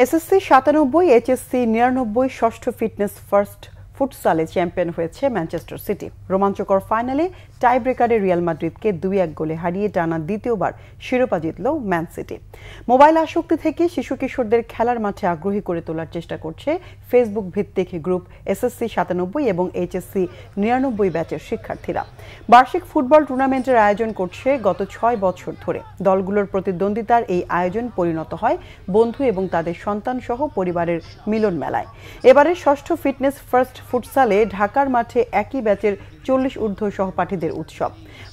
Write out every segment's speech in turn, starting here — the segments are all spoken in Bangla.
এসএসসি ৯৭, এইচএসসি ৯৯ ষষ্ঠ ফিটনেস ফার্স্ট ফুটসালে চ্যাম্পিয়ন হয়েছে ম্যানচেস্টার সিটি। রোমাঞ্চকর ফাইনালে টাই ব্রেকারে রিয়াল মাদ্রিদকে ২-১ গোলে হারিয়ে টানা দ্বিতীয়বার শিরোপা জিতল ম্যান সিটি। মোবাইল আসক্তি থেকে শিশু কিশোরদের খেলার মাঠে আগ্রহী করে তোলার চেষ্টা করছে ফেসবুক ভিত্তিক গ্রুপ এসএসসি ৯৭ এবং এইচএসসি ৯৯ ব্যাচের শিক্ষার্থীরা। বার্ষিক ফুটবল টুর্নামেন্টের আয়োজন করছে গত ৬ বছর ধরে। দলগুলোর প্রতিদ্বন্দ্বিতার এই আয়োজন পরিণত হয় বন্ধু এবং তাদের সন্তান সহ পরিবারের মিলন মেলায়। এবারের ষষ্ঠ ফিটনেস ফার্স্ট ফুটসালে ঢাকার মাঠে একই ব্যাচের ৪০ ঊর্ধ্ব সহপাঠীদের উৎসব।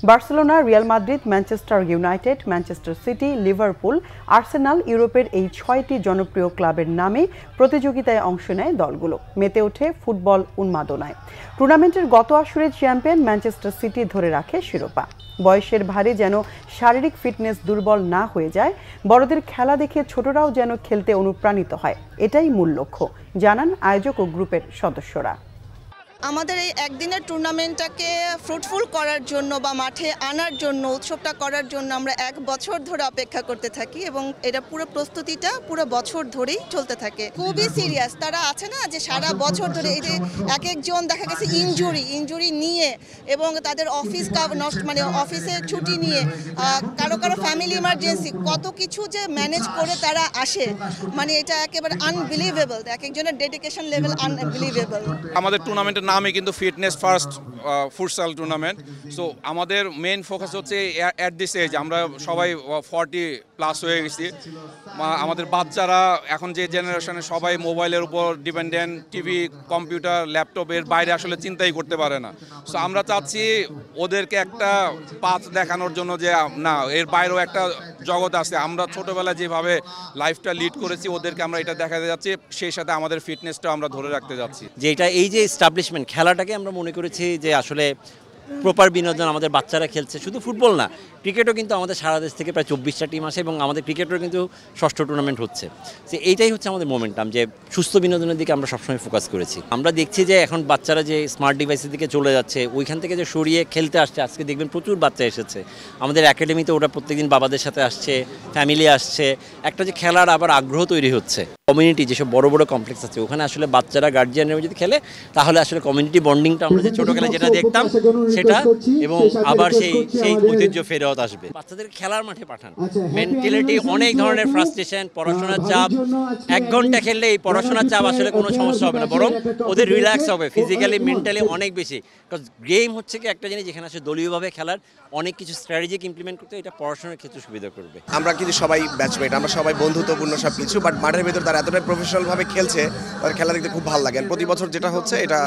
Barcelona, Real Madrid, Manchester United, Manchester city, Liverpool, Arsenal ইউরোপের এই ৬টি জনপ্রিয় ক্লাবের নামে প্রতিযোগিতায় অংশ নেয় দলগুলো। মেতে ওঠে ফুটবল উন্মাদনায়। টুর্নামেন্টের গত আসরের চ্যাম্পিয়ন ম্যানচেস্টার সিটি ধরে রাখে শিরোপা। বয়সের ভারে যেন শারীরিক ফিটনেস দুর্বল না হয়ে যায়, বড়দের খেলা দেখে ছোটরাও যেন খেলতে অনুপ্রাণিত হয়, এটাই মূল লক্ষ্য, জানান আয়োজক ও গ্রুপের সদস্যরা। আমাদের এই একদিনের টুর্নামেন্টটাকে ফ্রুটফুল করার জন্য বা মাঠে আনার জন্য, উৎসবটা করার জন্য আমরা ১ বছর ধরে অপেক্ষা করতে থাকি এবং এটা পুরো প্রস্তুতিটা পুরো বছর ধরেই চলতে থাকে। খুবই সিরিয়াস, তারা আছে না যে সারা বছর ধরে এই যে এক একজন দেখা গেছে ইনজুরি নিয়ে এবং তাদের মানে অফিসে ছুটি নিয়ে, কারো ফ্যামিলি ইমার্জেন্সি, কত কিছু যে ম্যানেজ করে তারা আসে, মানে এটা একেবারে আনবিলিভেবল। এক একজনের ডেডিকেশন লেভেল আনবিলিভেবল। আমাদের টুর্নামেন্টের নামে কিন্তু fitness first futsal tournament. So আমাদের মেইন ফোকাস হচ্ছে অ্যাট দিস এজ আমরা সবাই 40+ হয়ে গেছি। আমাদের বাচ্চারা এখন যে জেনারেশনে সবাই মোবাইলের উপর ডিপেন্ডেন্ট, টিভি, কম্পিউটার, ল্যাপটপের বাইরে আসলে চিন্তাই করতে পারে না। সো আমরা চাচ্ছি ওদেরকে একটা পাথ দেখানোর জন্য যে না, এর বাইরেও একটা জগৎ আছে। আমরা ছোটোবেলায় যেভাবে লাইফটা লিড করেছি ওদেরকে আমরা এটা দেখাতে যাচ্ছি, সেই সাথে আমাদের ফিটনেসটাও আমরা ধরে রাখতে যাচ্ছি। যে এটা এই যে এস্টাবলিশমেন্ট খেলাটাকে আমরা মনে করেছি যে আসলে প্রপার বিনোদন, আমাদের বাচ্চারা খেলছে। শুধু ফুটবল না, ক্রিকেটও কিন্তু আমাদের সারা দেশ থেকে প্রায় 24টা টিম আসে এবং আমাদের ক্রিকেটেরও কিন্তু ষষ্ঠ টুর্নামেন্ট হচ্ছে। তো এইটাই হচ্ছে আমাদের মোমেন্টাম, যে সুস্থ বিনোদনের দিকে আমরা সবসময় ফোকাস করেছি। আমরা দেখছি যে এখন বাচ্চারা যে স্মার্ট ডিভাইসের দিকে চলে যাচ্ছে, ওইখান থেকে যে সরিয়ে খেলতে আসছে। আজকে দেখবেন প্রচুর বাচ্চা এসেছে আমাদের একাডেমিতে, ওরা প্রত্যেকদিন বাবাদের সাথে আসছে, ফ্যামিলি আসছে। একটা যে খেলার আবার আগ্রহ তৈরি হচ্ছে। কমিউনিটি যেসব বড় বড় কমপ্লেক্স আছে ওখানে আসলে বাচ্চারা গার্জিয়ানরা যদি খেলে তাহলে আসলে কমিউনিটি বন্ডিংটা আমরা যে ছোটোবেলায় যেটা দেখতাম সেটা, এবং আবার সেই ঐতিহ্য ফেরত আসবে। বাচ্চাদের খেলার মাঠে পাঠান। মেন্টালিটি অনেক ধরনের ফ্রাস্ট্রেশন, পড়াশোনার চাপ, 1 ঘন্টা খেললে এই পড়াশোনার চাপ আসলে কোনো সমস্যা হবে না, বরং ওদের রিল্যাক্স হবে ফিজিক্যালি, মেন্টালি অনেক বেশি। বিকজ গেম হচ্ছে কি একটা জিনিস যেখানে আসলে দলীয়ভাবে খেলার অনেক কিছু স্ট্র্যাটেজিক ইমপ্লিমেন্ট করতে এটা পড়াশোনার ক্ষেত্রে সুবিধা করবে। আমরা কিন্তু সবাই ব্যাচমেট, আমরা সবাই বন্ধুত্বপূর্ণ সব কিছু, বাট মাঠের ভেতর তারা এতটাই প্রফেশনালভাবে খেলছে, তাদের খেলা দেখতে খুব ভালো লাগে। প্রতি বছর যেটা হচ্ছে এটা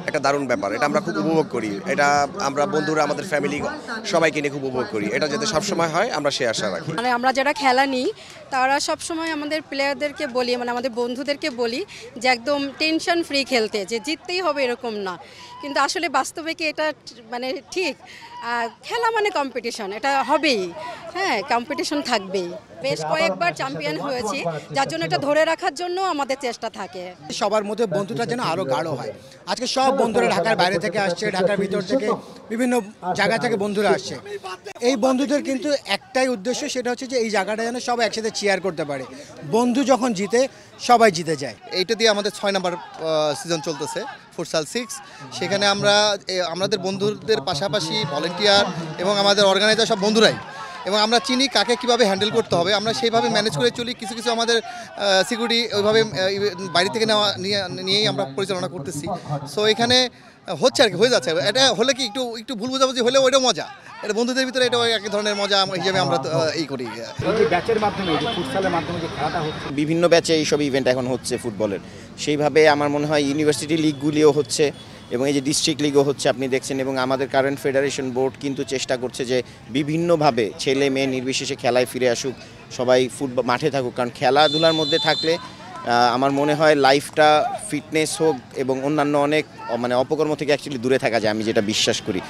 একটা দারুণ ব্যাপার, এটা আমরা খুব উপভোগ করি। এটা আমরা বন্ধুরা, আমাদের ফ্যামিলি সবাইকে নিয়ে খুব উপভোগ করি। এটা যাতে সবসময় হয় আমরা সে আশা রাখি। মানে আমরা যারা খেলা নিই তারা সবসময় আমাদের প্লেয়ারদেরকে বলি, মানে আমাদের বন্ধুদেরকে বলি যে একদম টেনশন ফ্রি খেলতে, যে জিততেই হবে এরকম না। কিন্তু আসলে বাস্তবে কি এটা মানে ঠিক? খেলা মানে কম্পিটিশন, এটা হবেই। হ্যাঁ, কম্পিটিশন থাকবেই। বেশ কয়েকবার চ্যাম্পিয়ন হয়েছি, যার জন্য এটা ধরে রাখার জন্য আমাদের চেষ্টা থাকে। সবার মধ্যে বন্ধুটা যেন আরও গাঢ় হয়। আজকে সব বন্ধুরা ঢাকার বাইরে থেকে আসছে, ঢাকার ভিতর থেকে বিভিন্ন জায়গা থেকে বন্ধুরা আসছে। এই বন্ধুদের কিন্তু একটাই উদ্দেশ্য, সেটা হচ্ছে যে এই জায়গাটা যেন সবাই একসাথে চেয়ার করতে পারে। বন্ধু যখন জিতে সবাই জিতে যায়। এইটা দিয়ে আমাদের 6 নম্বর সিজন চলতেছে ফুটসাল 6। সেখানে আমরা আমাদের বন্ধুদের পাশাপাশি ভলেন্টিয়ার এবং আমাদের অর্গানাইজার সব বন্ধুরাই, এবং আমরা চিনি কাকে কীভাবে হ্যান্ডেল করতে হবে, আমরা সেইভাবে ম্যানেজ করে চলি। কিছু কিছু আমাদের সিকিউরিটি ওইভাবে বাইরে থেকে নিয়েই আমরা পরিচালনা করতেছি। সো এখানে হচ্ছে আর কি, হয়ে যাচ্ছে। এটা হলে কি একটু ভুল বোঝাবুঝি হলেও ওইটাও মজা। এটা বন্ধুদের ভিতরে এটা এক ধরনের মজা হিসেবে আমরা এই করি। বিভিন্ন ব্যাচে এইসব ইভেন্ট এখন হচ্ছে ফুটবলের, সেইভাবে আমার মনে হয় ইউনিভার্সিটি লিগগুলিও হচ্ছে এবং এই যে ডিস্ট্রিক্ট লিগও হচ্ছে আপনি দেখছেন। এবং আমাদের কারেন্ট ফেডারেশন বোর্ড কিন্তু চেষ্টা করছে যে বিভিন্নভাবে ছেলে মেয়ে নির্বিশেষে খেলায় ফিরে আসুক, সবাই ফুটবল মাঠে থাকুক। কারণ খেলাধুলার মধ্যে থাকলে আমার মনে হয় লাইফটা ফিটনেস হোক এবং অন্যান্য অনেক মানে অপকর্ম থেকে অ্যাকচুয়ালি দূরে থাকা যায়, আমি যেটা বিশ্বাস করি।